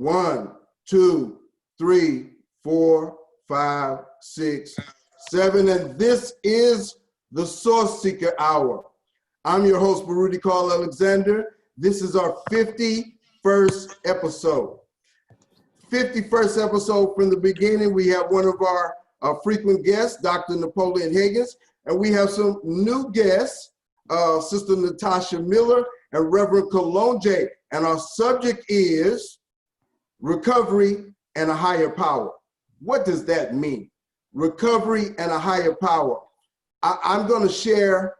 1, 2, 3, 4, 5, 6, 7, and this is the Sourceseeker Hour. I'm your host, Baruti Carl Alexander. This is our 51st episode. 51st episode from the beginning. We have one of our frequent guests, Dr. Napoelean Higgins, and we have some new guests, Sister Natasha Miller and Reverend Kalonji, and our subject is recovery and a higher power. What does that mean? Recovery and a higher power. I'm going to share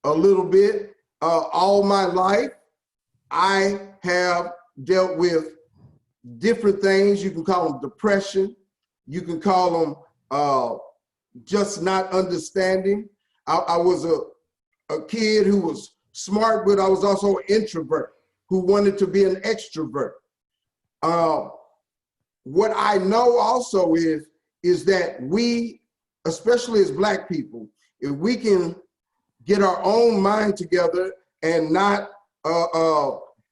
a little bit. All my life, I have dealt with different things. You can call them depression. You can call them just not understanding. I was a kid who was smart, but I was also an introvert who wanted to be an extrovert. What I know also is that we, especially as Black people, if we can get our own mind together and not,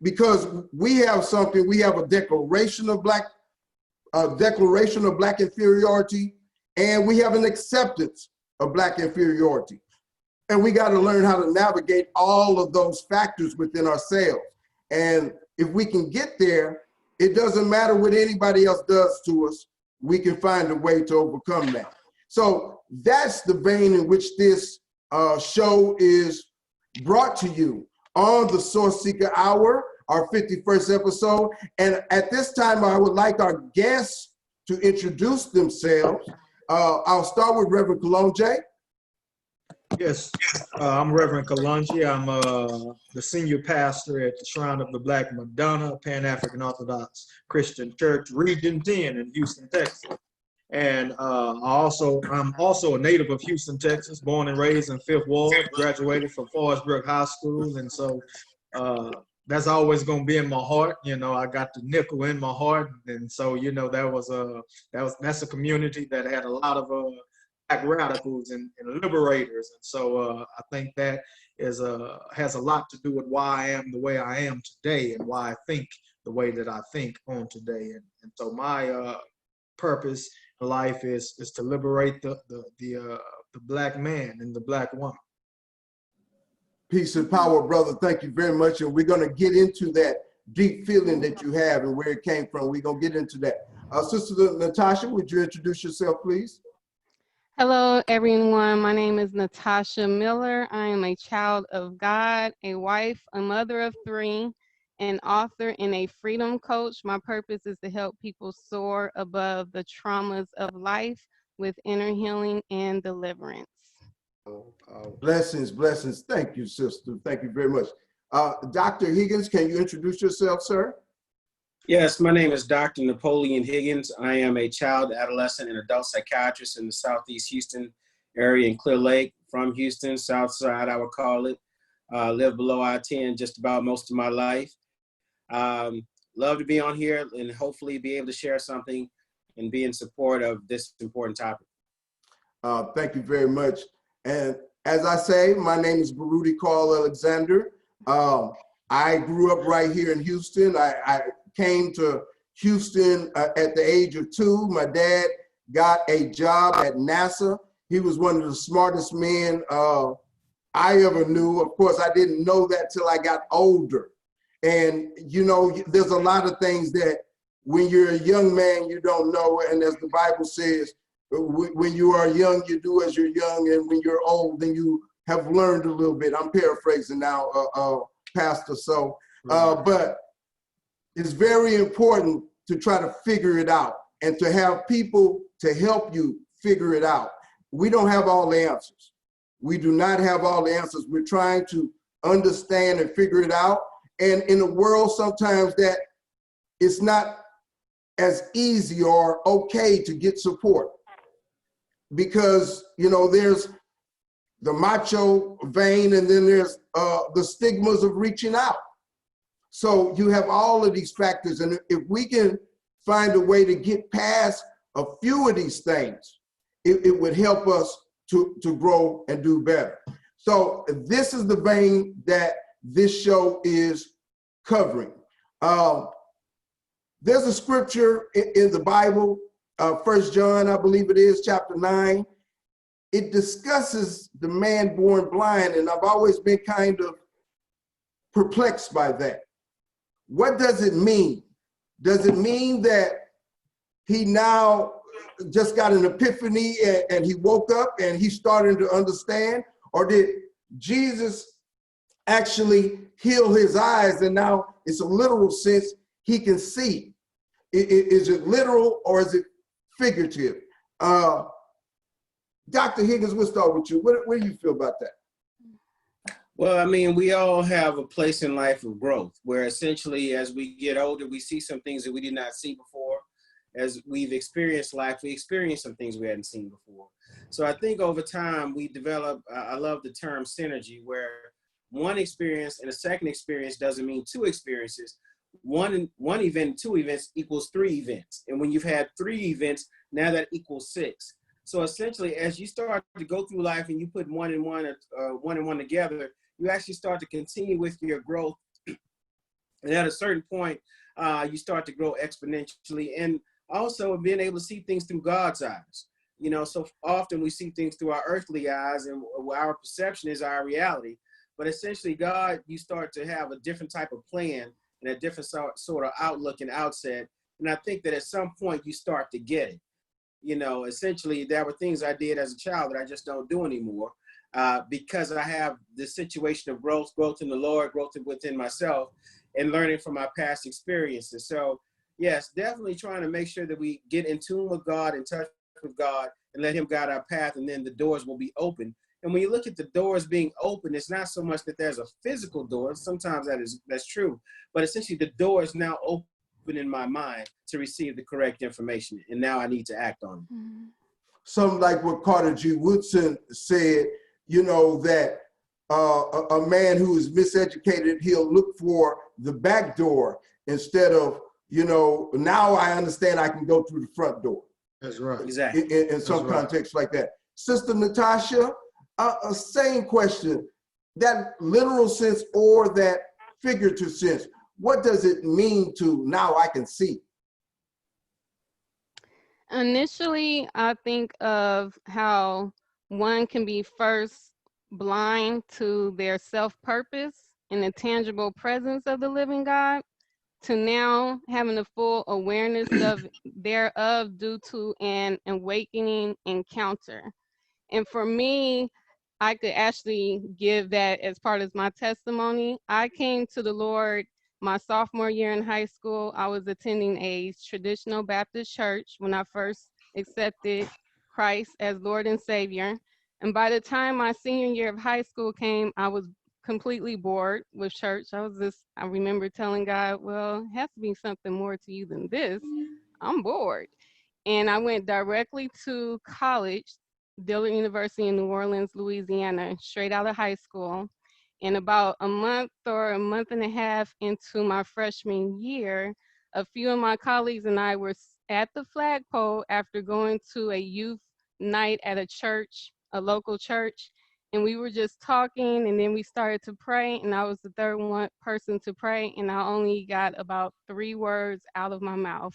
because we have something, we have a declaration of Black inferiority, and we have an acceptance of Black inferiority. And we got to learn how to navigate all of those factors within ourselves. And if we can get there, it doesn't matter what anybody else does to us, we can find a way to overcome that. So that's the vein in which this show is brought to you on the Sourceseeker Hour, our 51st episode. And at this time, I would like our guests to introduce themselves. I'll start with Reverend Kalonji. Yes, I'm Reverend Kalonji. I'm the senior pastor at the Shrine of the Black Madonna, Pan-African Orthodox Christian Church, Region 10 in Houston, Texas. And I'm also a native of Houston, Texas, born and raised in 5th Ward, graduated from Forest Brook High School. And so that's always going to be in my heart. You know, I got the nickel in my heart. And so, you know, that's a community that had a lot of Black radicals and liberators. And so I think that has a lot to do with why I am the way I am today and why I think the way that I think on today. And so my purpose in life is to liberate the Black man and the Black woman. Peace and power, brother. Thank you very much. And we're going to get into that deep feeling that you have and where it came from. We're going to get into that. Sister Natasha, would you introduce yourself, please? Hello, everyone. My name is Natasha Miller. I am a child of God, a wife, a mother of 3, an author, and a freedom coach. My purpose is to help people soar above the traumas of life with inner healing and deliverance. Blessings, blessings. Thank you, sister. Thank you very much. Dr. Higgins, can you introduce yourself, sir? Yes, my name is Dr. Napoelean Higgins. I am a child, adolescent, and adult psychiatrist in the Southeast Houston area in Clear Lake, from Houston, South Side, I would call it. Lived below I-10 just about most of my life. Love to be on here and hopefully be able to share something and be in support of this important topic. Thank you very much. And as I say, my name is Baruti Carl Alexander. I grew up right here in Houston. I came to Houston at the age of 2. My dad got a job at NASA. He was one of the smartest men I ever knew. Of course, I didn't know that till I got older. And, you know, there's a lot of things that when you're a young man, you don't know. And as the Bible says, when you are young, you do as you're young. And when you're old, then you have learned a little bit. I'm paraphrasing now, Pastor. So, but it's very important to try to figure it out and to have people to help you figure it out. We don't have all the answers. We do not have all the answers. We're trying to understand and figure it out. And in a world sometimes that it's not as easy or okay to get support because, you know, there's the macho vein and then there's the stigmas of reaching out. So you have all of these factors, and if we can find a way to get past a few of these things, it would help us to grow and do better. So this is the vein that this show is covering. There's a scripture in the Bible, 1 John, I believe it is, chapter 9. It discusses the man born blind, and I've always been kind of perplexed by that. What does it mean? Does it mean that he now just got an epiphany and he woke up and he's starting to understand? Or did Jesus actually heal his eyes and now it's a literal sense he can see? Is it literal or is it figurative? Dr. Higgins, we'll start with you. What do you feel about that? Well, I mean, we all have a place in life of growth where essentially as we get older, we see some things that we did not see before. As we've experienced life, we experience some things we hadn't seen before. So I think over time we develop, I love the term synergy, where one experience and a second experience doesn't mean two experiences. One event, two events equals three events. And when you've had three events, now that equals six. So essentially, as you start to go through life and you put one and one together, you actually start to continue with your growth. And at a certain point, you start to grow exponentially. And also being able to see things through God's eyes. You know, so often we see things through our earthly eyes and our perception is our reality. But essentially, God, you start to have a different type of plan and a different sort of outlook and outset. And I think that at some point you start to get it. You know, essentially, there were things I did as a child that I just don't do anymore because I have this situation of growth in the Lord, growth within myself, and learning from my past experiences. So, yes, definitely trying to make sure that we get in tune with God, in touch with God, and let him guide our path, and then the doors will be open. And when you look at the doors being open, it's not so much that there's a physical door. Sometimes that's true. But essentially, the door is now open in my mind to receive the correct information, and now I need to act on it. Something like what Carter G. Woodson said, you know, that a man who is miseducated, he'll look for the back door instead of, you know, now I understand I can go through the front door. That's right. Exactly. In some context like that. Sister Natasha, same question, that literal sense or that figurative sense, what does it mean to now I can see? Initially, I think of how one can be first blind to their self-purpose and the tangible presence of the living God, to now having a full awareness thereof due to an awakening encounter. And for me, I could actually give that as part of my testimony. I came to the Lord my sophomore year in high school. I was attending a traditional Baptist church when I first accepted Christ as Lord and Savior. And by the time my senior year of high school came, I was completely bored with church. I remember telling God, well, it has to be something more to you than this. I'm bored. And I went directly to college, Dillard University in New Orleans, Louisiana, straight out of high school. And about a month or a month and a half into my freshman year, a few of my colleagues and I were at the flagpole after going to a youth night at a church, a local church. And we were just talking, and then we started to pray, and I was the third person to pray, and I only got about 3 words out of my mouth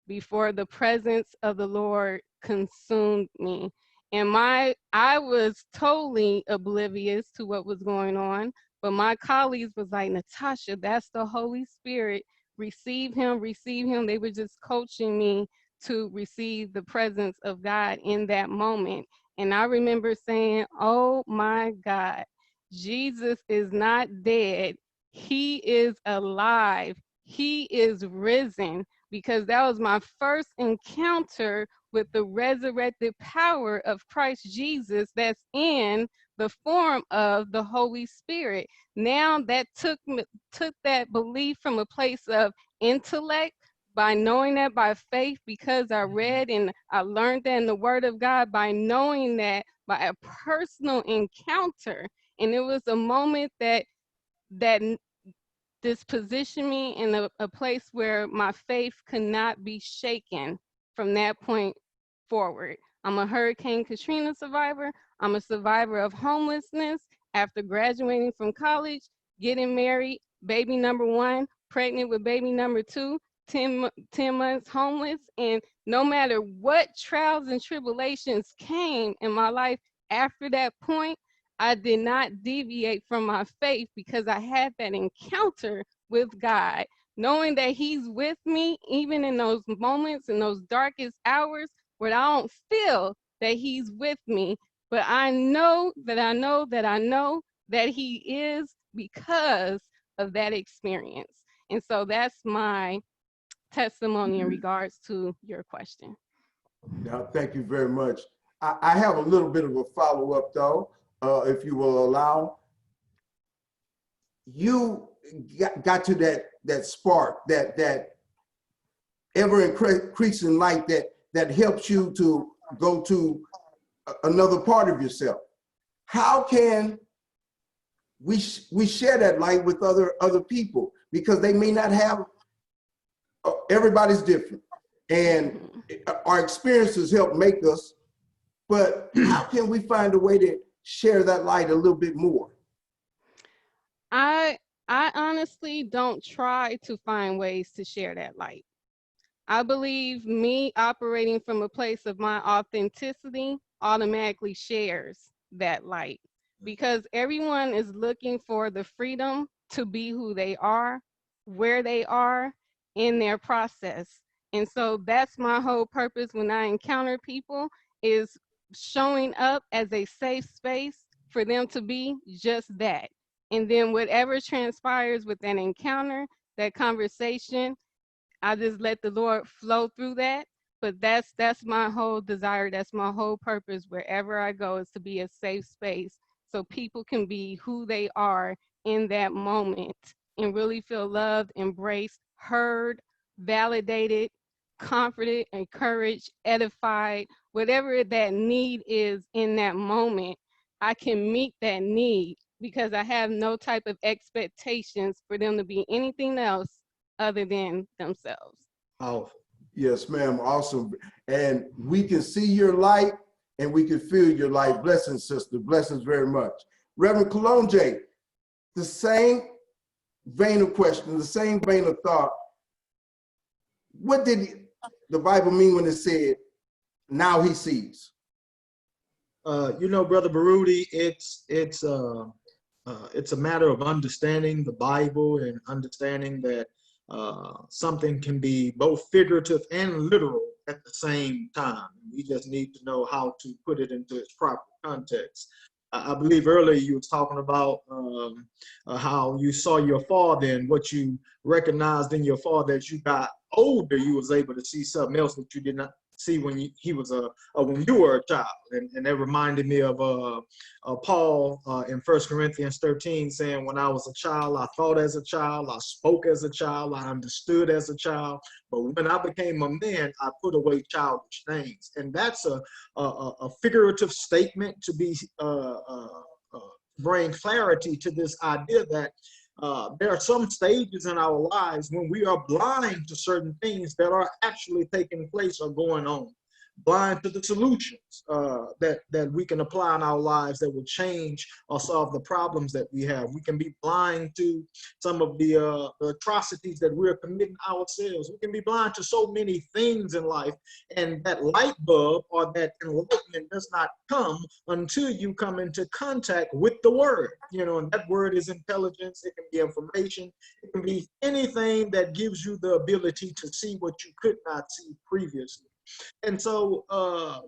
before the presence of the Lord consumed me. And I was totally oblivious to what was going on, but my colleagues was like, Natasha, that's the Holy Spirit. Receive him, receive him. They were just coaching me to receive the presence of God in that moment. And I remember saying, oh my God, Jesus is not dead. He is alive. He is risen, because that was my first encounter with the resurrected power of Christ Jesus that's in the form of the Holy Spirit. Now that took that belief from a place of intellect, by knowing that by faith, because I read and I learned that in the Word of God, by knowing that by a personal encounter. And it was a moment that this positioned me in a place where my faith could not be shaken from that point forward. I'm a Hurricane Katrina survivor. I'm a survivor of homelessness after graduating from college, getting married, baby number 1, pregnant with baby number 2, 10 months homeless. And no matter what trials and tribulations came in my life after that point, I did not deviate from my faith because I had that encounter with God, knowing that He's with me even in those moments, in those darkest hours where I don't feel that He's with me. But I know that I know that I know that He is because of that experience. And so that's my testimony in regards to your question. Now, thank you very much. I have a little bit of a follow-up though, if you will allow. You got to that spark, that ever increasing light that helps you to go to another part of yourself. How can we share that light with other people? Because they may not have, everybody's different, and our experiences help make us, but how can we find a way to share that light a little bit more? I honestly don't try to find ways to share that light. I believe me operating from a place of my authenticity automatically shares that light, because everyone is looking for the freedom to be who they are, where they are in their process. And so that's my whole purpose when I encounter people, is showing up as a safe space for them to be just that. And then whatever transpires with that encounter, that conversation, I just let the Lord flow through that. But that's my whole desire. That's my whole purpose wherever I go, is to be a safe space so people can be who they are in that moment and really feel loved, embraced, heard, validated, comforted, encouraged, edified, whatever that need is in that moment. I can meet that need because I have no type of expectations for them to be anything else other than themselves. Powerful. Yes, ma'am. Awesome. And we can see your light and we can feel your light. Blessings, sister. Blessings very much. Reverend Kalonji, the same vein of question, the same vein of thought. What did the Bible mean when it said, now he sees? You know, Brother Baruti, it's a matter of understanding the Bible and understanding that something can be both figurative and literal at the same time. We just need to know how to put it into its proper context. I believe earlier you was talking about how you saw your father and what you recognized in your father as you got older. You was able to see something else that you did not see when when you were a child, and that reminded me of Paul in 1 Corinthians 13 saying, when I was a child, I thought as a child, I spoke as a child, I understood as a child, but when I became a man, I put away childish things. And that's a figurative statement to be bring clarity to this idea that there are some stages in our lives when we are blind to certain things that are actually taking place or going on, blind to the solutions that we can apply in our lives that will change or solve the problems that we have. We can be blind to some of the atrocities that we're committing ourselves. We can be blind to so many things in life, and that light bulb or that enlightenment does not come until you come into contact with the word. You know, and that word is intelligence. It can be information. It can be anything that gives you the ability to see what you could not see previously. And so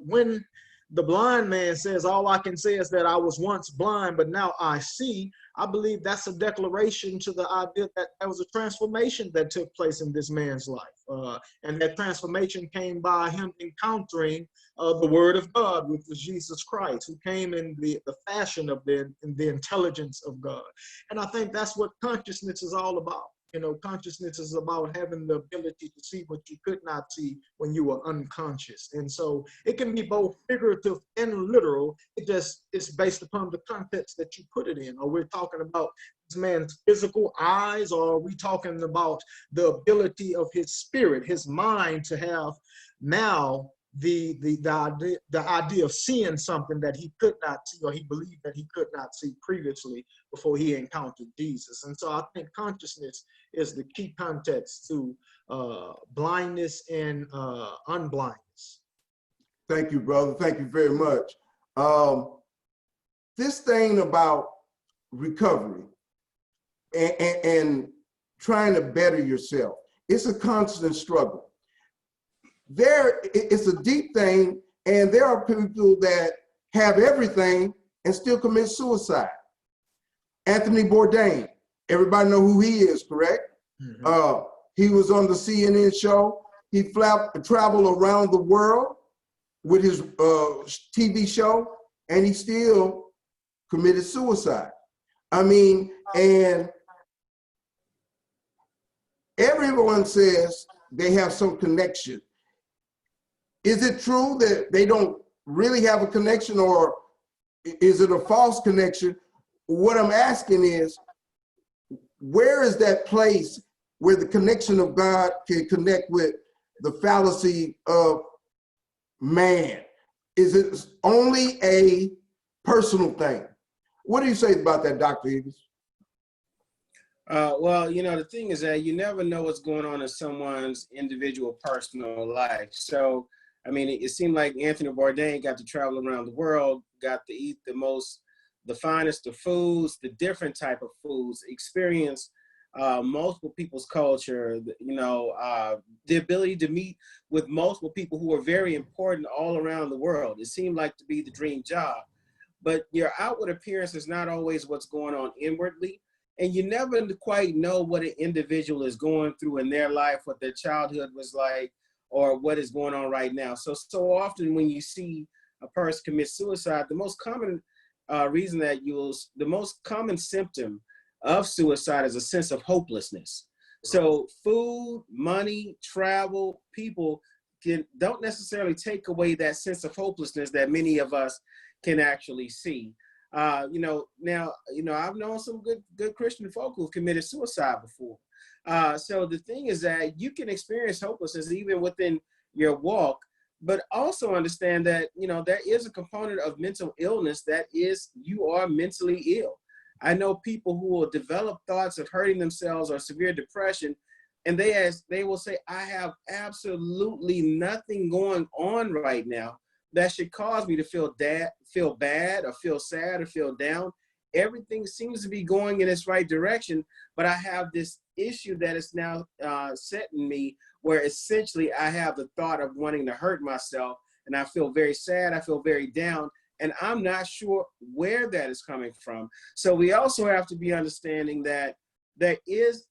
when the blind man says, all I can say is that I was once blind, but now I see, I believe that's a declaration to the idea that there was a transformation that took place in this man's life. And that transformation came by him encountering the word of God, which was Jesus Christ, who came in the fashion of the intelligence of God. And I think that's what consciousness is all about. You know, consciousness is about having the ability to see what you could not see when you were unconscious. And so it can be both figurative and literal. It's based upon the context that you put it in. Are we talking about this man's physical eyes, or are we talking about the ability of his spirit, his mind, to have now the idea of seeing something that he could not see, or he believed that he could not see previously before he encountered Jesus. And so I think consciousness is the key context to blindness and unblindness. Thank you, brother. Thank you very much. This thing about recovery and trying to better yourself, it's a constant struggle. It's a deep thing, and there are people that have everything and still commit suicide. Anthony Bourdain, everybody know who he is, correct? Mm-hmm. He was on the CNN show. He traveled around the world with his TV show, and he still committed suicide. I mean, and everyone says they have some connection. Is it true that they don't really have a connection, or is it a false connection? What I'm asking is, where is that place where the connection of God can connect with the fallacy of man? Is it only a personal thing? What do you say about that, Dr. Higgins? Well, you know, the thing is that you never know what's going on in someone's individual personal life. So, I mean, it seemed like Anthony Bourdain got to travel around the world, got to eat the finest of foods, the different type of foods, experience multiple people's culture, you know, the ability to meet with multiple people who are very important all around the world. It seemed like to be the dream job. But your outward appearance is not always what's going on inwardly. And you never quite know what an individual is going through in their life, what their childhood was like, or what is going on right now. So often when you see a person commit suicide, the most common the most common symptom of suicide is a sense of hopelessness. So food, money, travel, people don't necessarily take away that sense of hopelessness that many of us can actually see. You know, I've known some good Christian folk who've committed suicide before. So the thing is that you can experience hopelessness even within your walk, but also understand that, you know, there is a component of mental illness that is, you are mentally ill. I know people who will develop thoughts of hurting themselves or severe depression, and they will say, I have absolutely nothing going on right now that should cause me to feel bad or feel sad or feel down. Everything seems to be going in its right direction, but I have this issue that is now set in me where essentially I have the thought of wanting to hurt myself, and I feel very sad, I feel very down, and I'm not sure where that is coming from. So we also have to be understanding that there is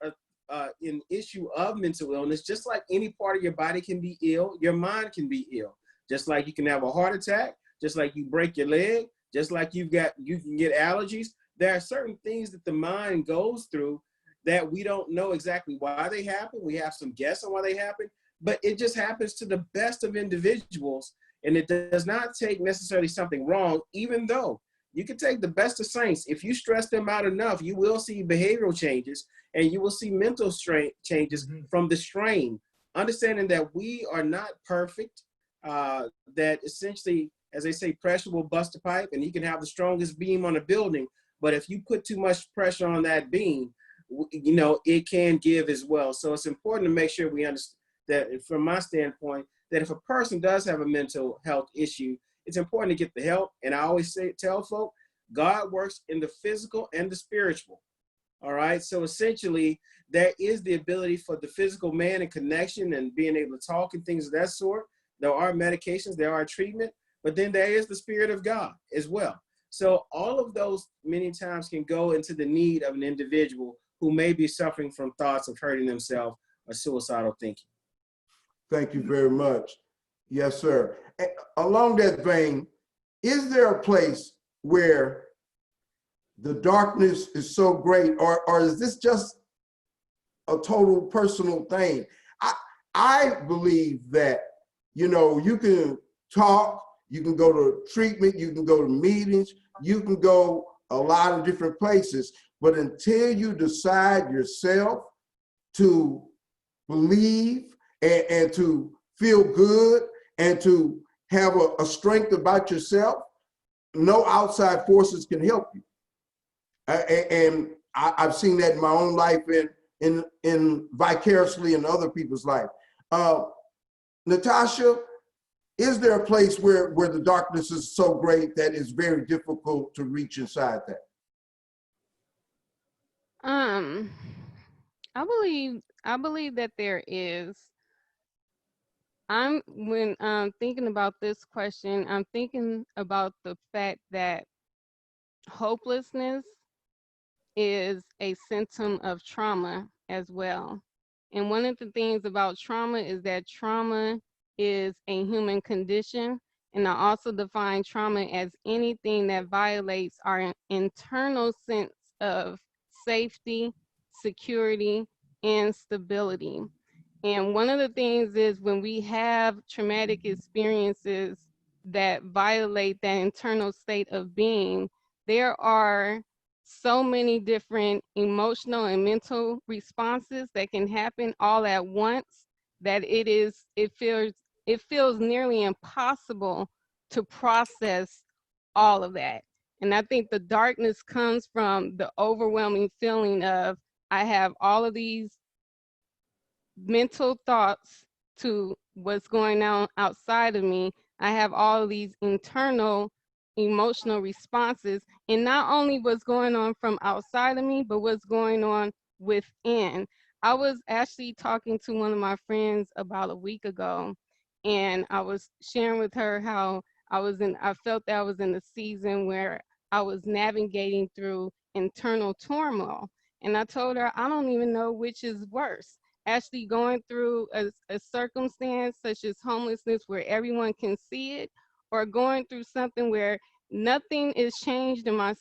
an issue of mental illness. Just like any part of your body can be ill, your mind can be ill. Just like you can have a heart attack, just like you break your leg, just like you can get allergies. There are certain things that the mind goes through that we don't know exactly why they happen. We have some guess on why they happen, but it just happens to the best of individuals. And it does not take necessarily something wrong, even though you can take the best of saints. If you stress them out enough, you will see behavioral changes and you will see mental strain changes from the strain. Understanding that we are not perfect, that essentially, as they say, pressure will bust a pipe, and you can have the strongest beam on a building, but if you put too much pressure on that beam, you know, it can give as well. So it's important to make sure we understand that, from my standpoint, that if a person does have a mental health issue, it's important to get the help. And I always tell folk, God works in the physical and the spiritual. All right. So essentially, there is the ability for the physical man and connection and being able to talk and things of that sort. There are medications, there are treatment, but then there is the Spirit of God as well. So all of those many times can go into the need of an individual who may be suffering from thoughts of hurting themselves or suicidal thinking. Thank you very much. Yes, sir. And along that vein, is there a place where the darkness is so great, or is this just a total personal thing? I believe that, you know, you can talk, you can go to treatment, you can go to meetings, you can go a lot of different places, but until you decide yourself to believe and to feel good and to have a strength about yourself, no outside forces can help you. And I've seen that in my own life and in vicariously in other people's life. Natasha, is there a place where the darkness is so great that it's very difficult to reach inside that? I believe that there is. When thinking about this question, I'm thinking about the fact that hopelessness is a symptom of trauma as well. And one of the things about trauma is that trauma is a human condition. And I also define trauma as anything that violates our internal sense of safety, security, and stability. And one of the things is when we have traumatic experiences that violate that internal state of being, there are so many different emotional and mental responses that can happen all at once that it feels nearly impossible to process all of that. And I think the darkness comes from the overwhelming feeling of I have all of these mental thoughts to what's going on outside of me. I have all of these internal emotional responses, and not only what's going on from outside of me, but what's going on within. I was actually talking to one of my friends about a week ago, and I was sharing with her how I felt that I was in a season where I was navigating through internal turmoil. And I told her, I don't even know which is worse, actually going through a circumstance such as homelessness where everyone can see it, or going through something where nothing is changed in my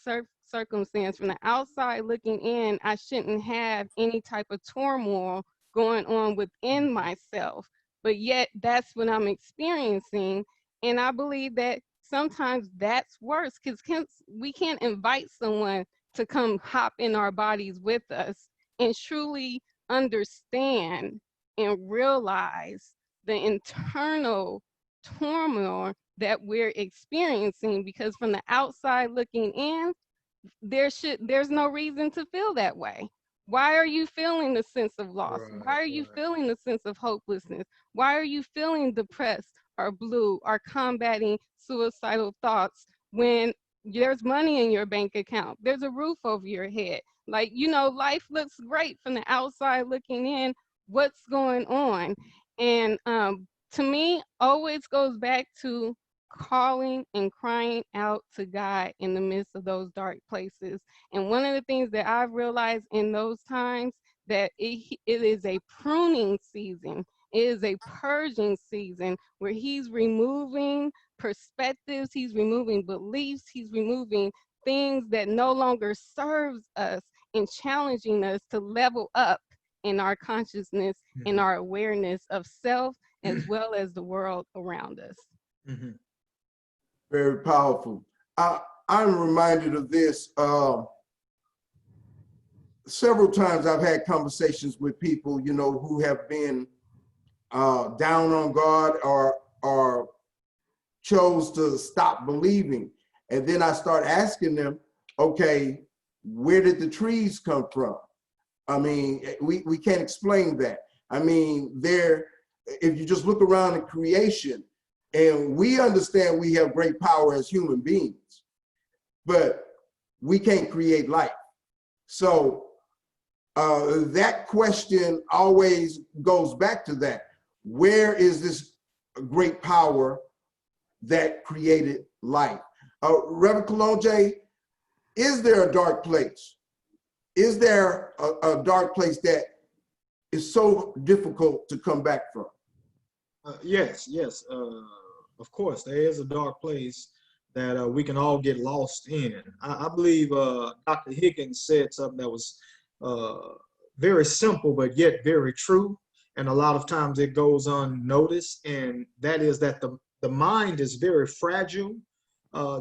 circumstance. From the outside looking in, I shouldn't have any type of turmoil going on within myself, but yet that's what I'm experiencing. And I believe that sometimes that's worse, because we can't invite someone to come hop in our bodies with us and truly understand and realize the internal turmoil that we're experiencing, because from the outside looking in, there's no reason to feel that way. Why are you feeling the sense of loss? Why are you feeling the sense of hopelessness? Why are you feeling depressed or blue or combating suicidal thoughts when there's money in your bank account, there's a roof over your head? Like, life looks great from the outside looking in. What's going on? And to me, always goes back to calling and crying out to God in the midst of those dark places. And one of the things that I've realized in those times, that it is a pruning season. It is a purging season where he's removing perspectives, he's removing beliefs, he's removing things that no longer serves us, and challenging us to level up in our consciousness and our awareness of self as well as the world around us. Very powerful. I'm reminded of this. Several times I've had conversations with people, who have been down on God or chose to stop believing. And then I start asking them, okay, where did the trees come from? I mean, we can't explain that. I mean, if you just look around in creation, and we understand we have great power as human beings, but we can't create life. So that question always goes back to that. Where is this great power that created life? Reverend Kalonji, is there a dark place? Is there a dark place that is so difficult to come back from? Yes. Of course, there is a dark place that we can all get lost in. I believe Dr. Higgins said something that was very simple, but yet very true. And a lot of times it goes unnoticed. And that is that the mind is very fragile,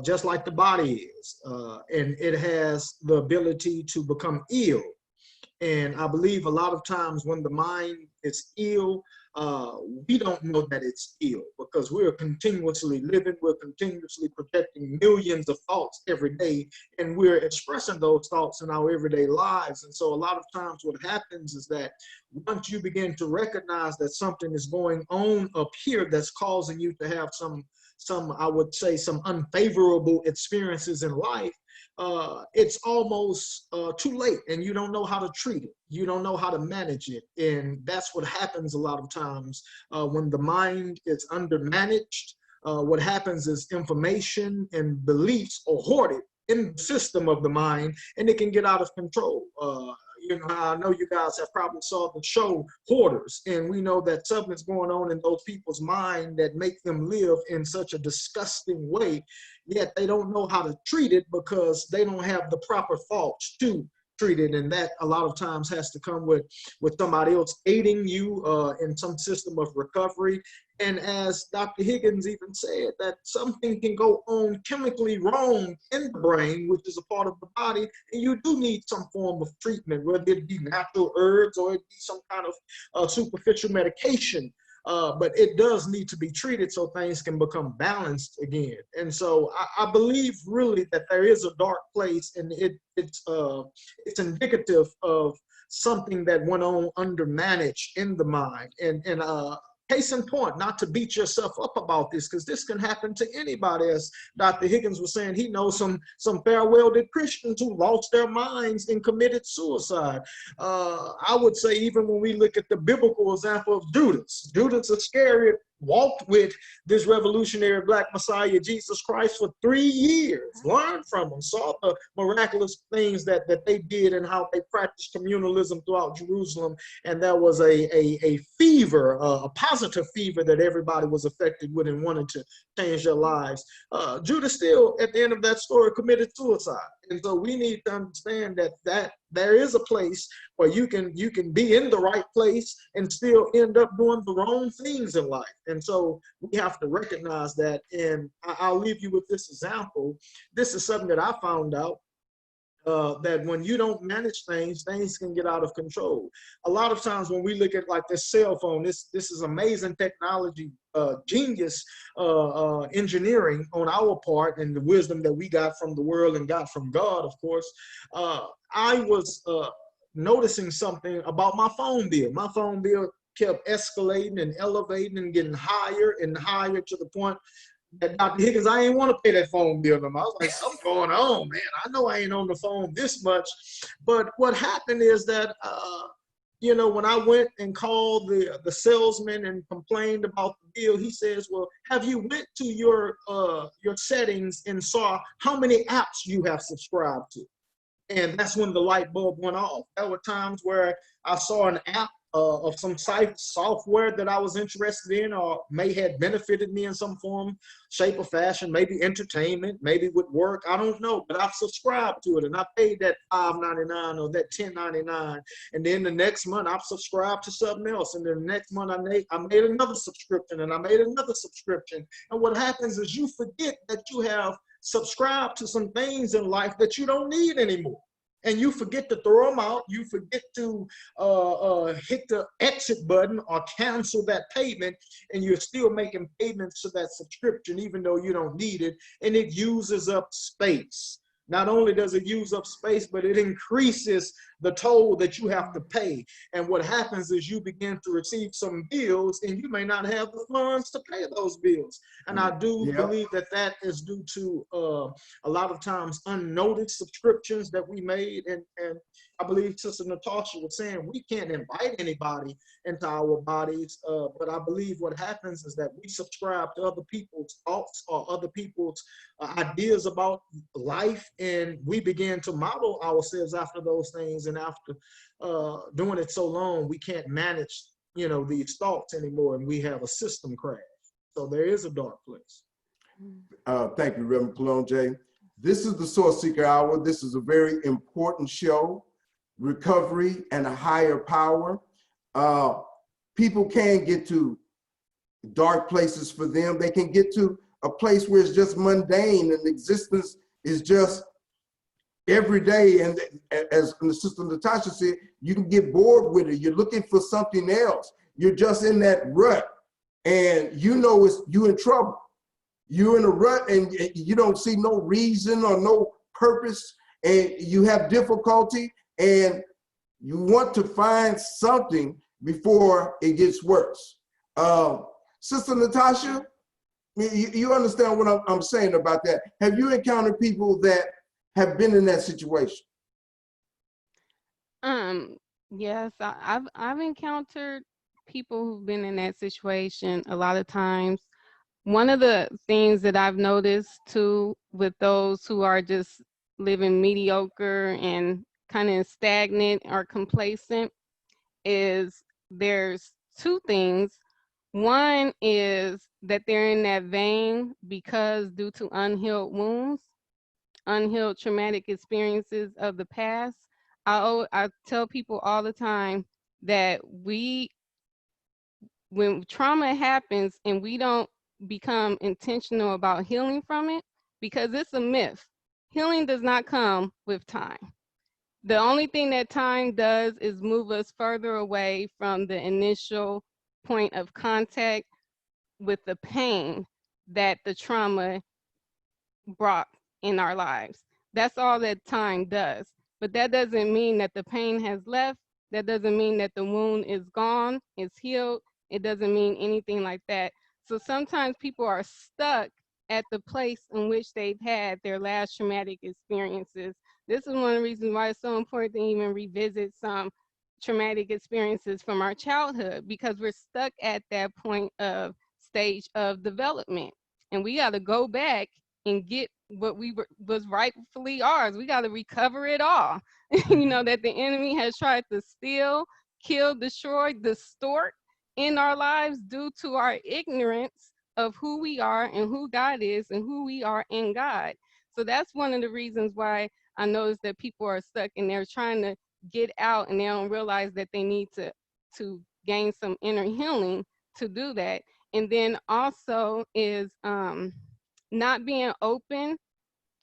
just like the body is. And it has the ability to become ill. And I believe a lot of times when the mind is ill, we don't know that it's ill because we're continuously living, we're continuously projecting millions of thoughts every day, and we're expressing those thoughts in our everyday lives. And so a lot of times what happens is that once you begin to recognize that something is going on up here that's causing you to have some I would say, some unfavorable experiences in life, it's almost too late, and you don't know how to treat it. You don't know how to manage it. And that's what happens a lot of times when the mind is undermanaged. What happens is information and beliefs are hoarded in the system of the mind, and it can get out of control. You know, I know you guys have probably saw the show Hoarders, and we know that something's going on in those people's mind that make them live in such a disgusting way, yet they don't know how to treat it because they don't have the proper thoughts to treat it. And that a lot of times has to come with somebody else aiding you in some system of recovery. And as Dr. Higgins even said, that something can go on chemically wrong in the brain, which is a part of the body, and you do need some form of treatment, whether it be natural herbs or it be some kind of superficial medication. But it does need to be treated so things can become balanced again. And so I believe really that there is a dark place, and it's indicative of something that went on undermanaged in the mind. And case in point, not to beat yourself up about this, because this can happen to anybody. As Dr. Higgins was saying, he knows some fair-welded Christians who lost their minds and committed suicide. I would say even when we look at the biblical example of Judas Iscariot walked with this revolutionary Black Messiah, Jesus Christ, for 3 years, learned from him, saw the miraculous things that they did and how they practiced communalism throughout Jerusalem. And there was a fever, a positive fever that everybody was affected with and wanted to change their lives. Judas still, at the end of that story, committed suicide. And so we need to understand that there is a place where you can be in the right place and still end up doing the wrong things in life. And so we have to recognize that. And I'll leave you with this example. This is something that I found out. That when you don't manage things can get out of control. A lot of times when we look at like this cell phone, this is amazing technology, genius engineering on our part, and the wisdom that we got from the world and got from God, of course. I was noticing something about my phone bill. My phone bill kept escalating and elevating and getting higher and higher to the point that Dr. Higgins, I ain't want to pay that phone bill no more. I was like, something's going on, man. I know I ain't on the phone this much. But what happened is that, you know, when I went and called the salesman and complained about the bill, he says, well, have you went to your settings and saw how many apps you have subscribed to? And that's when the light bulb went off. There were times where I saw an app of some software that I was interested in or may have benefited me in some form, shape, or fashion, maybe entertainment, maybe with work, I don't know, but I've subscribed to it and I paid that $5.99 or that $10.99. And then the next month I've subscribed to something else. And then the next month I made another subscription and I made another subscription. And what happens is you forget that you have subscribed to some things in life that you don't need anymore. And you forget to throw them out. You forget to hit the exit button or cancel that payment, and you're still making payments to that subscription even though you don't need it, and it uses up space. Not only does it use up space, but it increases the toll that you have to pay. And what happens is you begin to receive some bills and you may not have the funds to pay those bills. And I do believe that is due to a lot of times unnoticed subscriptions that we made. And I believe Sister Natasha was saying we can't invite anybody into our bodies, but I believe what happens is that we subscribe to other people's thoughts or other people's ideas about life, and we begin to model ourselves after those things. And after doing it so long, we can't manage, you know, these thoughts anymore, and we have a system crash. So there is a dark place. Thank you, Reverend Kalonji. This is the Sourceseeker Hour. This is a very important show, recovery and a higher power. People can get to dark places for them. They can get to a place where it's just mundane and existence is just every day. And as Sister Natasha said, you can get bored with it. You're looking for something else. You're just in that rut, and you know you're in trouble. You're in a rut, and you don't see no reason or no purpose, and you have difficulty, and you want to find something before it gets worse. Sister Natasha, you understand what I'm saying about that? Have you encountered people that have been in that situation? Yes, I've encountered people who've been in that situation a lot of times. One of the things that I've noticed too with those who are just living mediocre and kind of stagnant or complacent is there's two things. One is that they're in that vein because due to unhealed wounds, unhealed traumatic experiences of the past. I tell people all the time that when trauma happens and we don't become intentional about healing from it, because it's a myth, healing does not come with time. The only thing that time does is move us further away from the initial point of contact with the pain that the trauma brought in our lives. That's all that time does. But that doesn't mean that the pain has left. That doesn't mean that the wound is gone, it's healed. It doesn't mean anything like that. So sometimes people are stuck at the place in which they've had their last traumatic experiences. This is one of the reasons why it's so important to even revisit some traumatic experiences from our childhood, because we're stuck at that point of stage of development. And we got to go back and get what was rightfully ours. We got to recover it all. You know, that the enemy has tried to steal, kill, destroy, distort in our lives due to our ignorance of who we are and who God is and who we are in God. So that's one of the reasons why I notice that people are stuck and they're trying to get out and they don't realize that they need to gain some inner healing to do that. And then also is not being open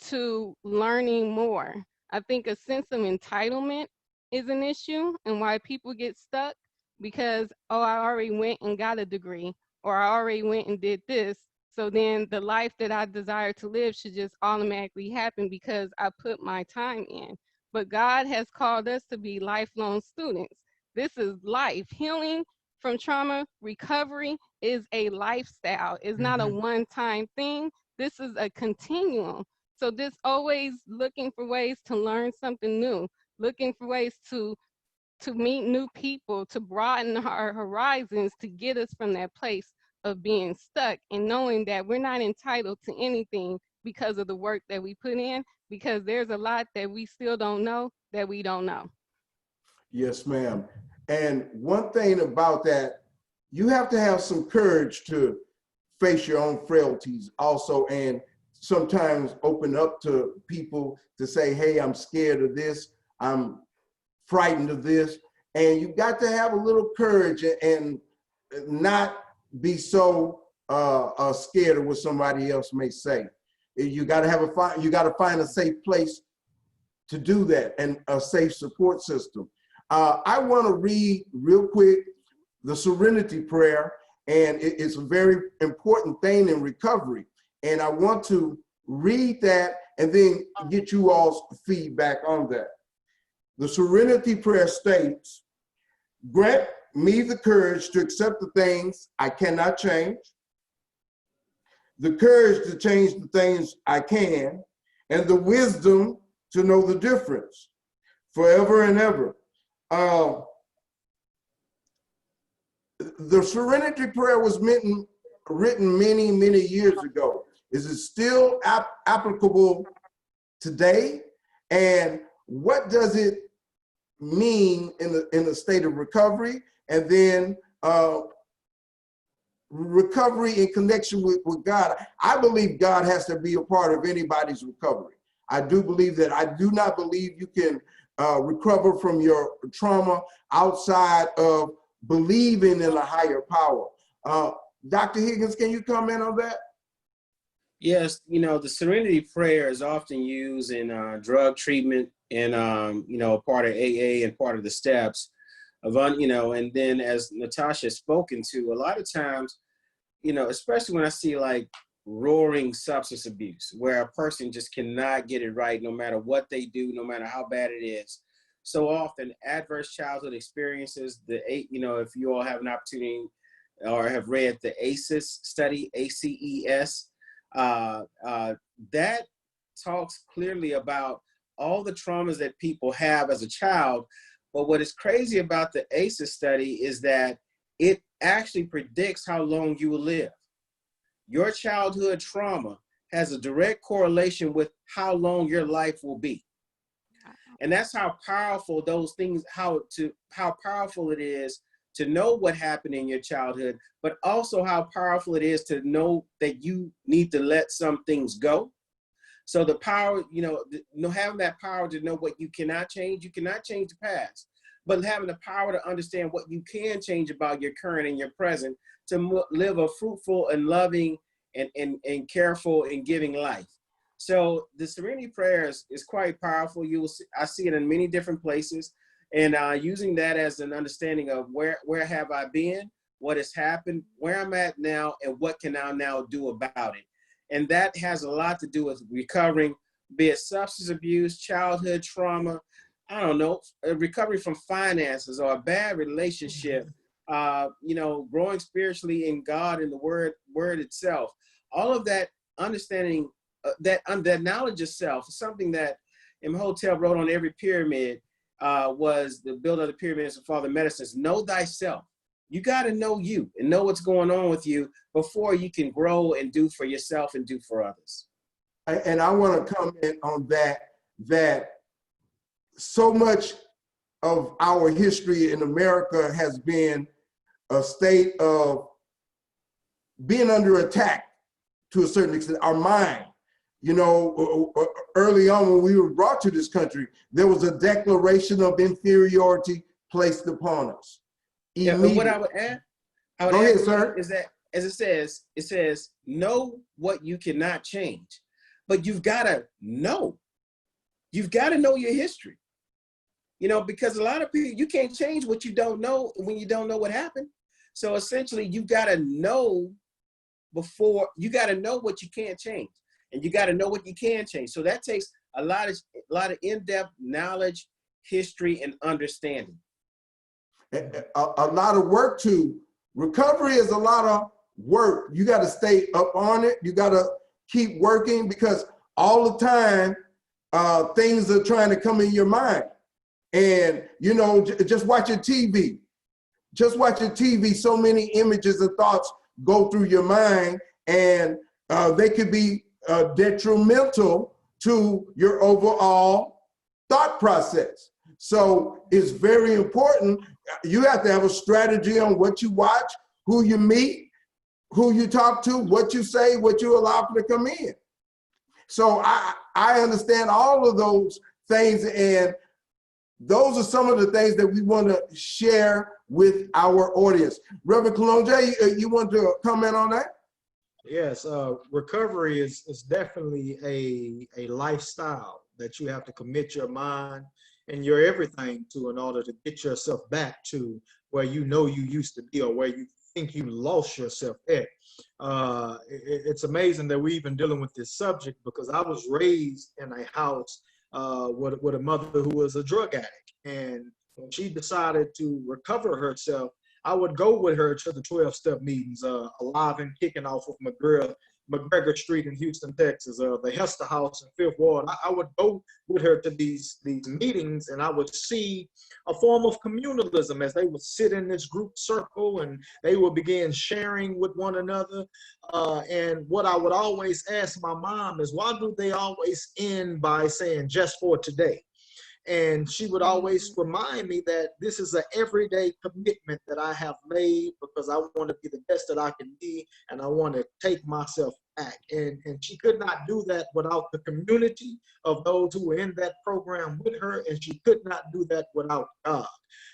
to learning more. I think a sense of entitlement is an issue and why people get stuck, because, oh, I already went and got a degree, or I already went and did this. So then the life that I desire to live should just automatically happen because I put my time in. But God has called us to be lifelong students. This is life. Healing from trauma, recovery is a lifestyle. It's not a one-time thing. This is a continuum. So just always looking for ways to learn something new, looking for ways to meet new people, to broaden our horizons, to get us from that place of being stuck and knowing that we're not entitled to anything because of the work that we put in, because there's a lot that we still don't know that we don't know. Yes, ma'am. And one thing about that, you have to have some courage to face your own frailties also, and sometimes open up to people to say, hey, I'm scared of this, I'm frightened of this. And you got to have a little courage and not be so scared of what somebody else may say. You got to find a safe place to do that, and a safe support system. I want to read real quick the Serenity Prayer, and it's a very important thing in recovery. And I want to read that and then get you all's feedback on that. The Serenity Prayer states, grant me the courage to accept the things I cannot change, the courage to change the things I can, and the wisdom to know the difference forever and ever. The Serenity Prayer was written many, many years ago. Is it still applicable today? And what does it mean in the state of recovery? And then recovery in connection with God. I believe God has to be a part of anybody's recovery. I do believe that. I do not believe you can recover from your trauma outside of believing in a higher power. Dr. Higgins, can you comment on that? Yes, you know, the serenity prayer is often used in drug treatment and, you know, part of AA and part of the steps of, you know, and then as Natasha has spoken to, a lot of times, you know, especially when I see like roaring substance abuse, where a person just cannot get it right no matter what they do, no matter how bad it is. So often adverse childhood experiences, you know, if you all have an opportunity or have read the ACEs study, ACES, uh, uh, that talks clearly about all the traumas that people have as a child. But what is crazy about the ACEs study is that it actually predicts how long you will live. Your childhood trauma has a direct correlation with how long your life will be. And that's how powerful those things, how powerful it is to know what happened in your childhood, but also how powerful it is to know that you need to let some things go. So the power, you know, having that power to know what you cannot change the past, but having the power to understand what you can change about your current and your present to live a fruitful and loving and careful and giving life. So the serenity prayer is quite powerful. I see it in many different places, and using that as an understanding of where have I been, what has happened, where I'm at now, and what can I now do about it. And that has a lot to do with recovering, be it substance abuse, childhood trauma, I don't know, recovery from finances or a bad relationship, you know, growing spiritually in God and the word itself. All of that understanding, that knowledge of self is something that Imhotep wrote on every pyramid, was the builder of the pyramids and father medicines. Know thyself. You got to know you and know what's going on with you before you can grow and do for yourself and do for others. And I want to comment on that so much of our history in America has been a state of being under attack to a certain extent. Our mind, you know, early on when we were brought to this country, there was a declaration of inferiority placed upon us. Yeah, and what I would add, Go ahead, sir. Is that, as it says, know what you cannot change, but you've got to know. You've got to know your history. You know, because a lot of people, you can't change what you don't know when you don't know what happened. So essentially, you got to know before, you got to know what you can't change, and you got to know what you can change. So that takes a lot of in-depth knowledge, history, and understanding. A lot of work too. Recovery is a lot of work. You got to stay up on it. You got to keep working, because all the time things are trying to come in your mind. And, you know, just watching TV. Just watching TV, so many images and thoughts go through your mind, and they could be detrimental to your overall thought process. So it's very important. You have to have a strategy on what you watch, who you meet, who you talk to, what you say, what you allow to come in. So I understand all of those things, and those are some of the things that we want to share with our audience. Reverend Kalonji, you want to comment on that? Yes, recovery is definitely a lifestyle that you have to commit your mind and your everything to in order to get yourself back to where you know you used to be, or where you think you lost yourself at. It's amazing that we're even dealing with this subject, because I was raised in a house with a mother who was a drug addict. And when she decided to recover herself, I would go with her to the 12-step meetings, alive and kicking off of McGregor Street in Houston, Texas, the Hester House in Fifth Ward. I would go with her to these meetings, and I would see a form of communalism as they would sit in this group circle and they would begin sharing with one another. And what I would always ask my mom is, why do they always end by saying, just for today? And she would always remind me that this is an everyday commitment that I have made, because I want to be the best that I can be, and I want to take myself back. And she could not do that without the community of those who were in that program with her, and she could not do that without God.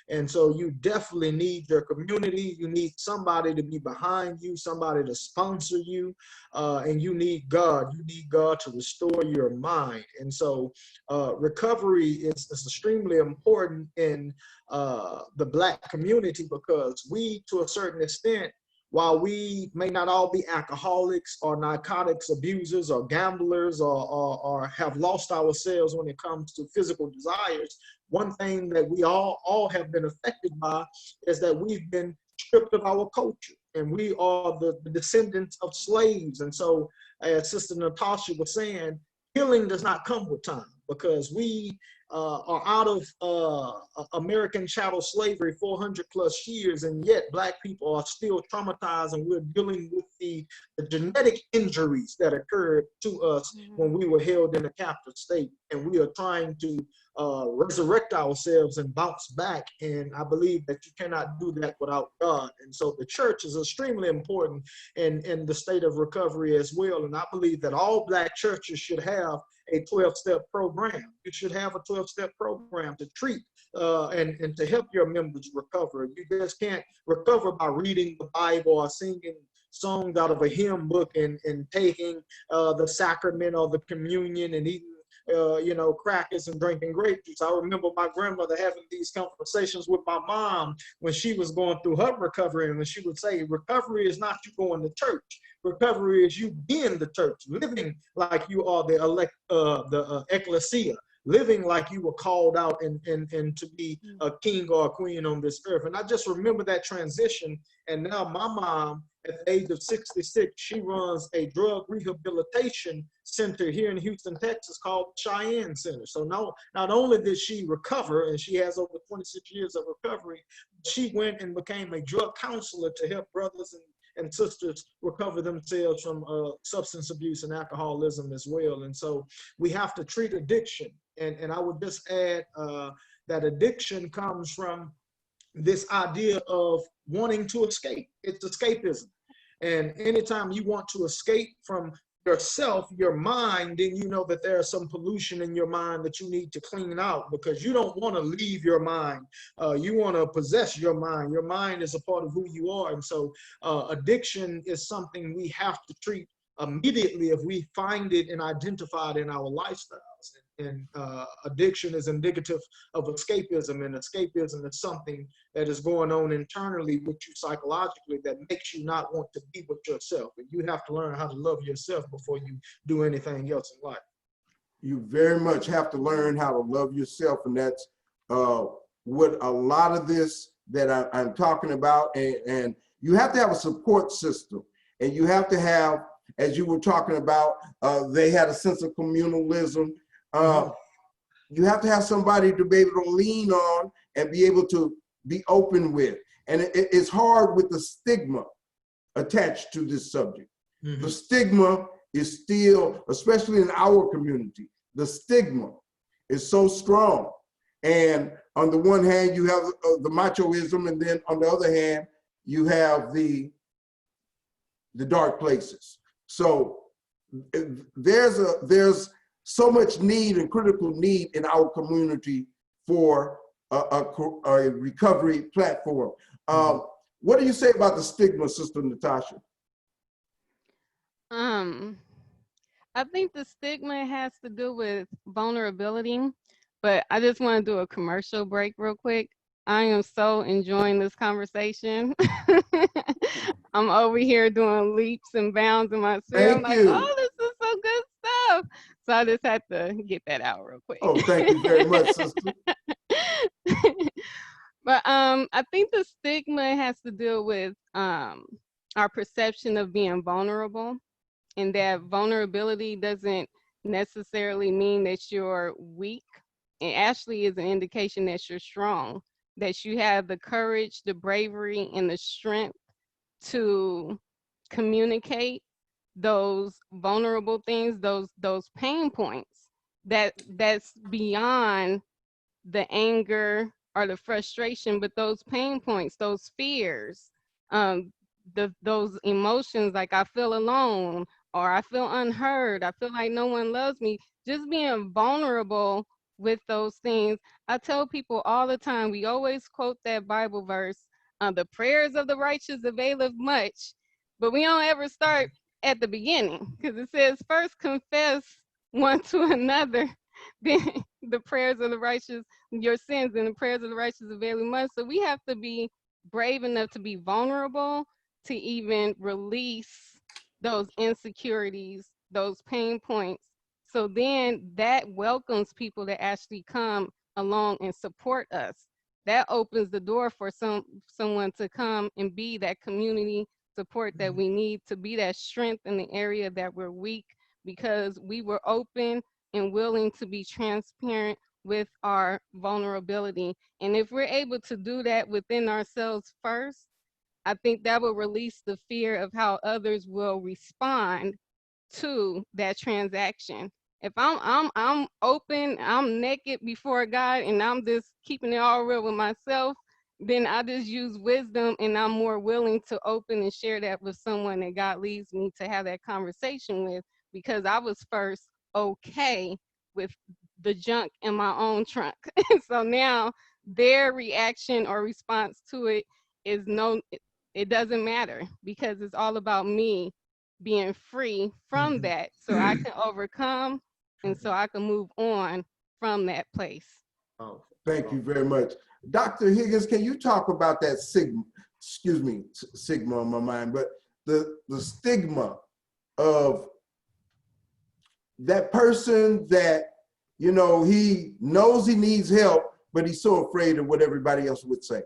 And so you definitely need your community. You need somebody to be behind you, somebody to sponsor you, and you need God. You need God to restore your mind. And so recovery is extremely important in the Black community, because we, to a certain extent, while we may not all be alcoholics or narcotics abusers or gamblers or have lost ourselves when it comes to physical desires, one thing that we all have been affected by is that we've been stripped of our culture, and we are the descendants of slaves. And so, as Sister Natasha was saying, healing does not come with time, because we are out of American chattel slavery 400 plus years, and yet Black people are still traumatized, and we're dealing with the genetic injuries that occurred to us when we were held in a captive state, and we are trying to resurrect ourselves and bounce back. And I believe that you cannot do that without God. And so the church is extremely important in the state of recovery as well. And I believe that all Black churches should have a 12-step program. You should have a 12-step program to treat and to help your members recover. You just can't recover by reading the Bible or singing songs out of a hymn book and taking the sacrament or the communion and eating crackers and drinking grape juice. I remember my grandmother having these conversations with my mom when she was going through her recovery, and when she would say, recovery is not you going to church. Recovery is you being the church, living like you are the ecclesia, living like you were called out and to be a king or a queen on this earth. And I just remember that transition. And now my mom, at the age of 66, she runs a drug rehabilitation center here in Houston, Texas, called Cheyenne Center. So not only did she recover, and she has over 26 years of recovery, she went and became a drug counselor to help brothers and sisters recover themselves from substance abuse and alcoholism as well. And so we have to treat addiction. And I would just add that addiction comes from this idea of wanting to escape. It's escapism. And anytime you want to escape from yourself, your mind, then you know that there's some pollution in your mind that you need to clean out, because you don't want to leave your mind. You want to possess your mind. Your mind is a part of who you are. And so addiction is something we have to treat immediately if we find it and identify it in our lifestyles. And addiction is indicative of escapism, and escapism is something that is going on internally with you psychologically that makes you not want to be with yourself. And you have to learn how to love yourself before you do anything else in life. You very much have to learn how to love yourself, and that's what a lot of this that I'm talking about. And you have to have a support system, and you have to have, as you were talking about, they had a sense of communalism. You have to have somebody to be able to lean on and be able to be open with. And it's hard with the stigma attached to this subject. The stigma is still, especially in our community, the stigma is so strong. And on the one hand, you have the machoism, and then on the other hand, you have the dark places. So there's so much need and critical need in our community for a recovery platform. What do you say about the stigma, Sister Natasha? I think the stigma has to do with vulnerability, but I just want to do a commercial break real quick. I am so enjoying this conversation. I'm over here doing leaps and bounds in my spirit. I'm like, oh, this is so good stuff. So I just had to get that out real quick. Oh, thank you very much, sister. But I think the stigma has to do with our perception of being vulnerable, and that vulnerability doesn't necessarily mean that you're weak. It actually is an indication that you're strong, that you have the courage, the bravery, and the strength to communicate those vulnerable things, those pain points that's beyond the anger or the frustration, but those pain points, those fears, those emotions like I feel alone, or I feel unheard. I feel like no one loves me. Just being vulnerable with those things. I tell people all the time, we always quote that Bible verse, the prayers of the righteous availeth much, but we don't ever start at the beginning, because it says first confess one to another, then the prayers of the righteous, your sins and the prayers of the righteous avail much. So we have to be brave enough to be vulnerable, to even release those insecurities, those pain points. So then that welcomes people to actually come along and support us. That opens the door for someone to come and be that community support that we need, to be that strength in the area that we're weak, because we were open and willing to be transparent with our vulnerability. And if we're able to do that within ourselves first, I think that will release the fear of how others will respond to that transaction. If I'm open, I'm naked before God, and I'm just keeping it all real with myself, then I just use wisdom, and I'm more willing to open and share that with someone that God leads me to have that conversation with, because I was first okay with the junk in my own trunk. So now their reaction or response to it is no, it doesn't matter, because it's all about me being free from that, so I can overcome and so I can move on from that place. Oh, thank you very much. Dr. Higgins, can you talk about that sigma, excuse me, sigma on my mind, but the stigma of that person that, you know, he knows he needs help, but he's so afraid of what everybody else would say?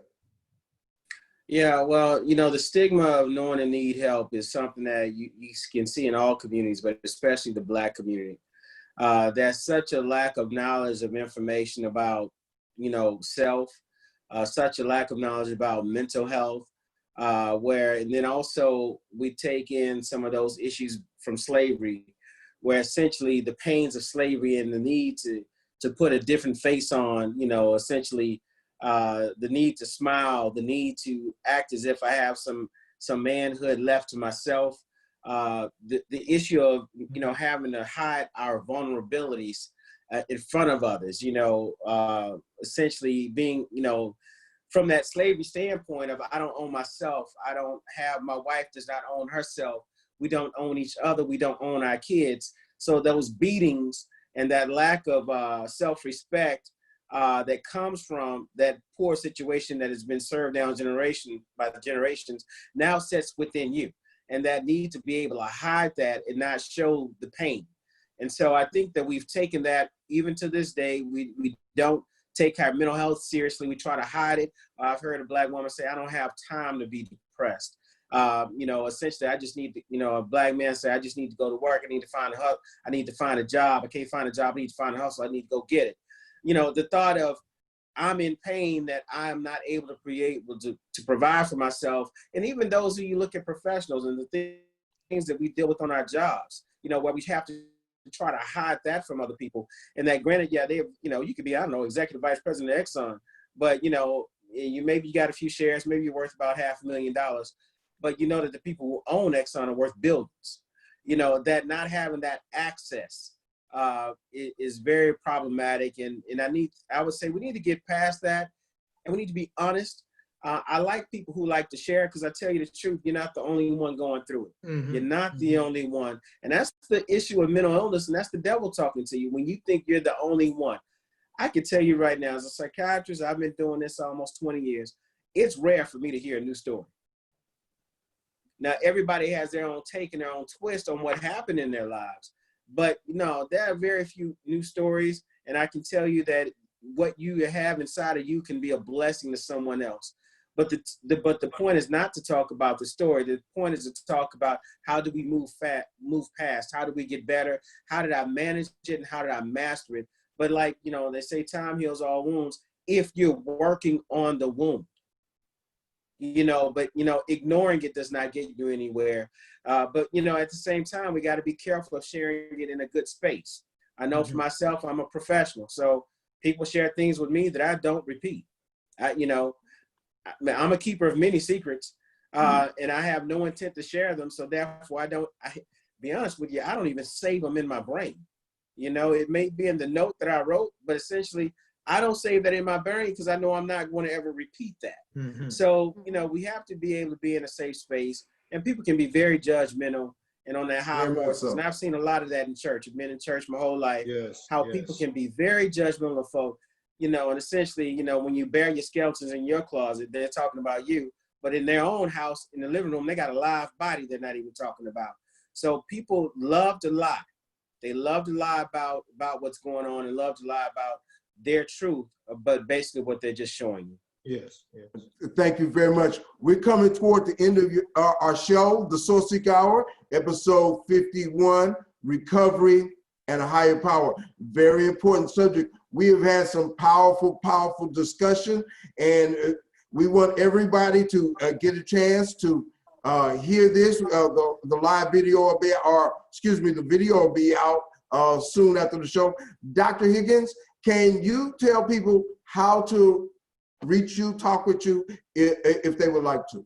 Yeah, well, you know, the stigma of knowing and need help is something that you can see in all communities, but especially the Black community. There's such a lack of knowledge of information about, you know, self, such a lack of knowledge about mental health, and then also we take in some of those issues from slavery, where essentially the pains of slavery and the need to put a different face on, you know, essentially the need to smile, the need to act as if I have some manhood left to myself, the issue of, you know, having to hide our vulnerabilities in front of others, you know, essentially being, you know, from that slavery standpoint of I don't own myself, I don't have, my wife does not own herself, we don't own each other, we don't own our kids. So those beatings and that lack of self-respect that comes from that poor situation that has been served down generation by the generations now sits within you, and that need to be able to hide that and not show the pain. And so I think that we've taken that, even to this day, we don't take our mental health seriously. We try to hide it. I've heard a Black woman say, I don't have time to be depressed. You know, essentially, I just need to, you know, a Black man say, I just need to go to work. I need to find a hustle. I need to find a job. I can't find a job. I need to find a hustle. I need to go get it. You know, the thought of I'm in pain, that I'm not able to to provide for myself. And even those who you look at professionals and the things that we deal with on our jobs, you know, where we have to try to hide that from other people. And that granted, yeah, they, you know, you could be, I don't know, executive vice president of Exxon, but, you know, maybe you got a few shares, maybe you're worth about $500,000, but you know that the people who own Exxon are worth billions. You know, that not having that access is very problematic. And I would say we need to get past that, and we need to be honest. I like people who like to share, because I tell you the truth, you're not the only one going through it. You're not the only one. And that's the issue of mental illness, and that's the devil talking to you when you think you're the only one. I can tell you right now, as a psychiatrist, I've been doing this almost 20 years. It's rare for me to hear a new story. Now, everybody has their own take and their own twist on what happened in their lives. But no, there are very few new stories, and I can tell you that what you have inside of you can be a blessing to someone else. But the point is not to talk about the story. The point is to talk about how do we move past, how do we get better, how did I manage it, and how did I master it. But like, you know, they say time heals all wounds if you're working on the wound. You know, but, you know, ignoring it does not get you anywhere. But, you know, at the same time, we got to be careful of sharing it in a good space. I know for myself, I'm a professional. So people share things with me that I don't repeat. You know, I'm a keeper of many secrets, and I have no intent to share them. So therefore, be honest with you, I don't even save them in my brain. You know, it may be in the note that I wrote, but essentially I don't save that in my brain because I know I'm not going to ever repeat that. Mm-hmm. So, you know, we have to be able to be in a safe space, and people can be very judgmental and on their high horses. So. And I've seen a lot of that in church. I've been in church my whole life. Yes, How yes. people can be very judgmental of folk, you know, and essentially, you know, when you bury your skeletons in your closet, they're talking about you, but in their own house, in the living room, they got a live body they're not even talking about. So people love to lie. They love to lie about what's going on and love to lie about their truth, but basically what they're just showing you. Yes, yes. Thank you very much. We're coming toward the end of our show, the Sourceseeker Hour, episode 51, Recovery and a Higher Power. Very important subject. We have had some powerful discussion, and we want everybody to get a chance to hear this. The live video will be, or excuse me, the video will be out soon after the show. Dr. Higgins, can you tell people how to reach you, talk with you, if they would like to?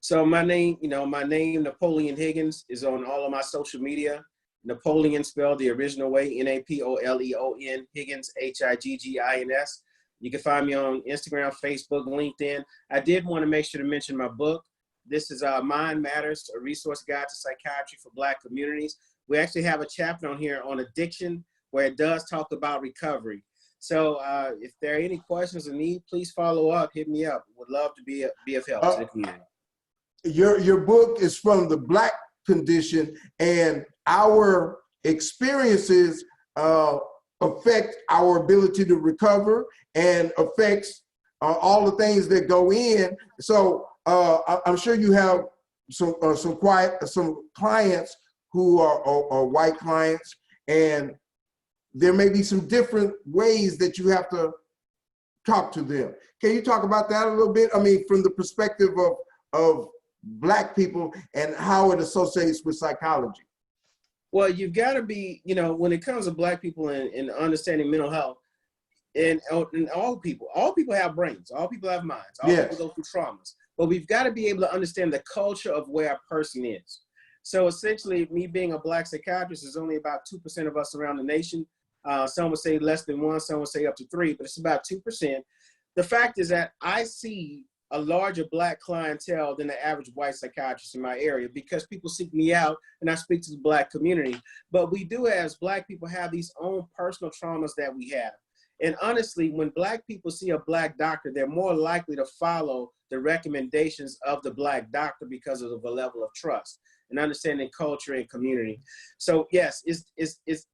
So my name, Napoelean Higgins, is on all of my social media. Napoelean spelled the original way, Napoleon, Higgins, Higgins. You can find me on Instagram, Facebook, LinkedIn. I did want to make sure to mention my book. This is Mind Matters, a resource guide to psychiatry for Black communities. We actually have a chapter on here on addiction where it does talk about recovery. So if there are any questions or need, please follow up, hit me up. Would love to be of help to the community. Your book is from the Black condition, and our experiences affect our ability to recover and affects all the things that go in. So I'm sure you have some clients who are white clients, and there may be some different ways that you have to talk to them. Can you talk about that a little bit? I mean, from the perspective of Black people and how it associates with psychology. Well, you've got to be, when it comes to Black people and understanding mental health, and all people have brains, all people have minds, all people go through traumas, but we've got to be able to understand the culture of where a person is. So essentially, me being a Black psychiatrist, is only about 2% of us around the nation. Some would say less than 1, some would say up to 3, but it's about 2%. The fact is that I see a larger Black clientele than the average white psychiatrist in my area because people seek me out and I speak to the Black community. But we do, as Black people, have these own personal traumas that we have. And honestly, when Black people see a Black doctor, they're more likely to follow the recommendations of the Black doctor because of the level of trust and understanding culture and community. So yes,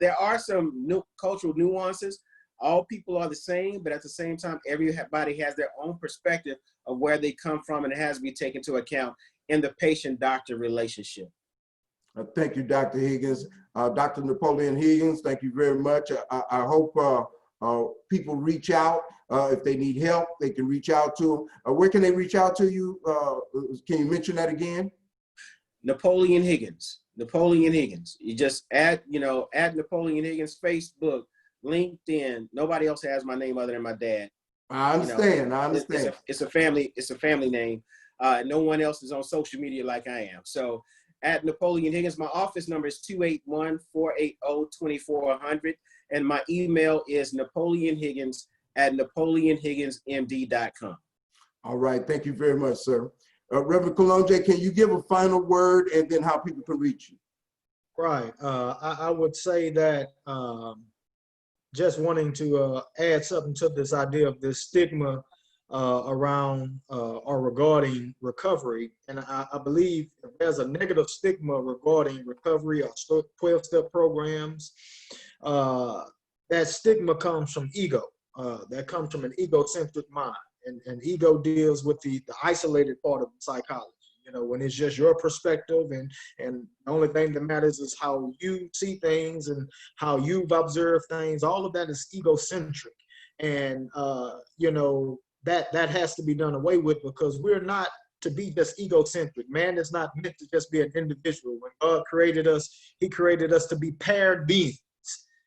there are some new cultural nuances. All people are the same, but at the same time, everybody has their own perspective of where they come from, and it has to be taken into account in the patient-doctor relationship. Thank you, Dr. Higgins. Dr. Napoelean Higgins, thank you very much. I hope people reach out. If they need help, they can reach out to them. Where can they reach out to you? Can you mention that again? Napoelean Higgins. Napoelean Higgins. You just add Napoelean Higgins, Facebook, LinkedIn. Nobody else has my name other than my dad. I understand. It's a family name. No one else is on social media like I am. So at Napoelean Higgins, my office number is 281-480-2400. And my email is napoleonhiggins@napoleonhigginsmd.com. All right. Thank you very much, sir. Reverend Kalonji, can you give a final word and then how people can reach you? Right. I would say that just wanting to add something to this idea of this stigma around or regarding recovery. And I believe if there's a negative stigma regarding recovery or 12-step programs, that stigma comes from ego. That comes from an egocentric mind. And ego deals with the isolated part of psychology. When it's just your perspective and the only thing that matters is how you see things and how you've observed things. All of that is egocentric. And, that has to be done away with because we're not to be just egocentric. Man is not meant to just be an individual. When God created us, he created us to be paired beings.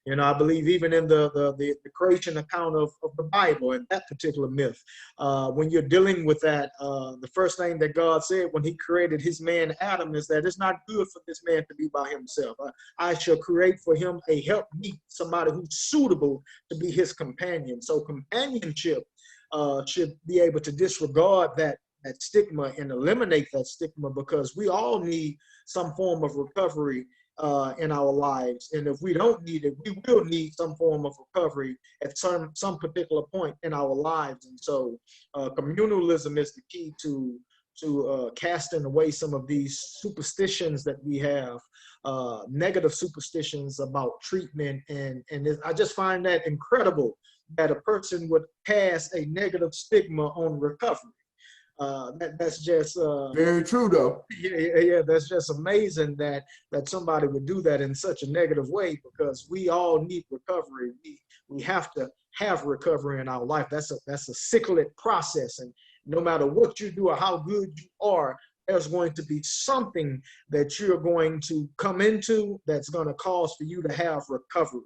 You know, I believe even in the creation account of the Bible and that particular myth, when you're dealing with that, the first thing that God said when he created his man Adam is that it's not good for this man to be by himself. I shall create for him a helpmeet, somebody who's suitable to be his companion. So companionship should be able to disregard that stigma and eliminate that stigma, because we all need some form of recovery in our lives. And if we don't need it, we will need some form of recovery at some particular point in our lives. And so communalism is the key to casting away some of these superstitions that we have, negative superstitions about treatment. And I just find that incredible that a person would pass a negative stigma on recovery. That's just very true, though. Yeah, that's just amazing that somebody would do that in such a negative way, because we all need recovery. We have to have recovery in our life. That's a cyclic process, and no matter what you do or how good you are, there's going to be something that you're going to come into that's going to cause for you to have recovery.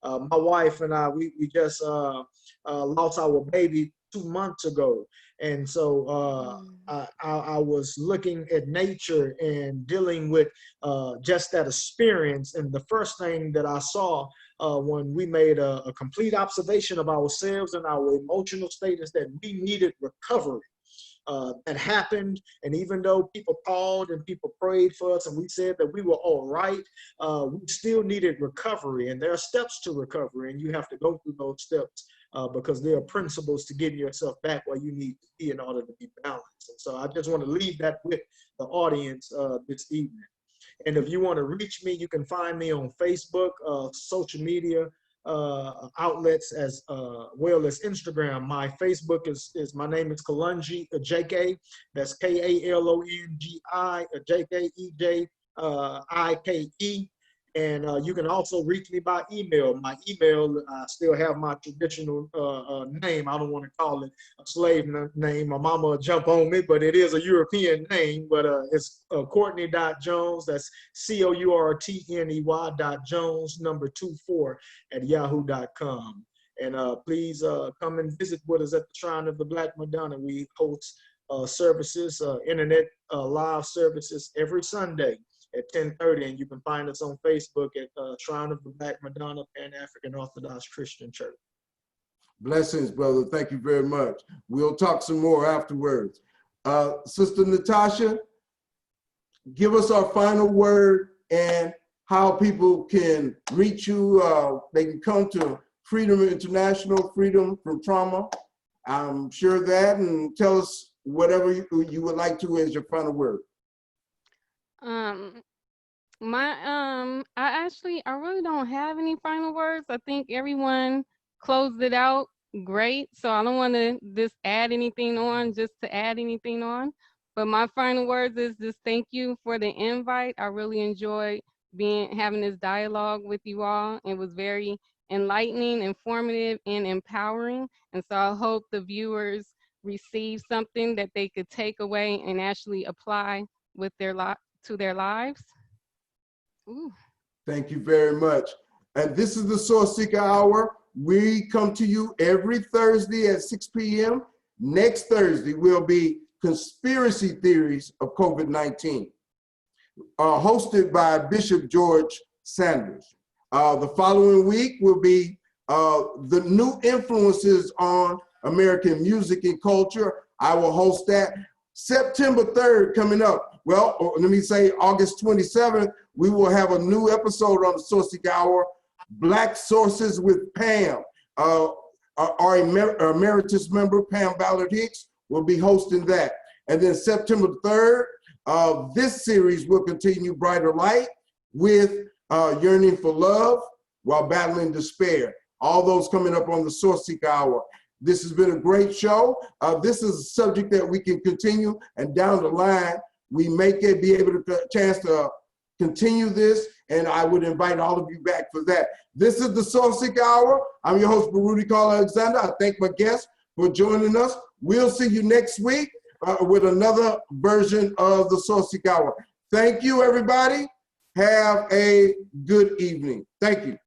My wife and I, we just lost our baby 2 months ago. And so I was looking at nature and dealing with just that experience. And the first thing that I saw when we made a complete observation of ourselves and our emotional state is that we needed recovery. That happened, and even though people called and people prayed for us and we said that we were all right, we still needed recovery. And there are steps to recovery, and you have to go through those steps because there are principles to getting yourself back where you need to be in order to be balanced. And so I just want to leave that with the audience this evening. And if you want to reach me, you can find me on Facebook, social media outlets, as well as Instagram. My Facebook is my name is Kalonji JK. That's Kalongi JKEJIKE. And you can also reach me by email. My email, I still have my traditional name. I don't want to call it a slave name. My mama will jump on me, but it is a European name. But it's Courtney.Jones. That's COURTNEY.Jones, number 24 @yahoo.com. And please come and visit with us at the Shrine of the Black Madonna. We host services, internet live services every Sunday at 10:30, and you can find us on Facebook at Shrine of the Black Madonna Pan-African Orthodox Christian Church. Blessings, brother. Thank you very much. We'll talk some more afterwards. Sister Natasha, give us our final word and how people can reach you. They can come to Freedom International, Freedom from Trauma. I'm sure of that, and tell us whatever you would like to as your final word. I really don't have any final words. I think everyone closed it out great. So I don't want to just add anything on just to add anything on. But my final words is just thank you for the invite. I really enjoyed having this dialogue with you all. It was very enlightening, informative, and empowering. And so I hope the viewers receive something that they could take away and actually apply with to their lives. Ooh. Thank you very much. And this is the Sourceseeker Hour. We come to you every Thursday at 6 p.m. Next Thursday will be Conspiracy Theories of COVID-19, hosted by Bishop George Sanders. The following week will be the new influences on American music and culture. I will host that. September 3rd coming up. Well, let me say August 27th, we will have a new episode on the Sourceseeker Hour, Black Sources with Pam. Our emeritus member, Pam Ballard Hicks, will be hosting that. And then September 3rd, this series will continue Brighter Light with Yearning for Love While Battling Despair. All those coming up on the Sourceseeker Hour. This has been a great show. This is a subject that we can continue, and down the line, we may be able to chance to continue this, and I would invite all of you back for that. This is the Sourceseeker Hour. I'm your host, Baruti Carl Alexander. I thank my guests for joining us. We'll see you next week with another version of the Sourceseeker Hour. Thank you, everybody. Have a good evening. Thank you.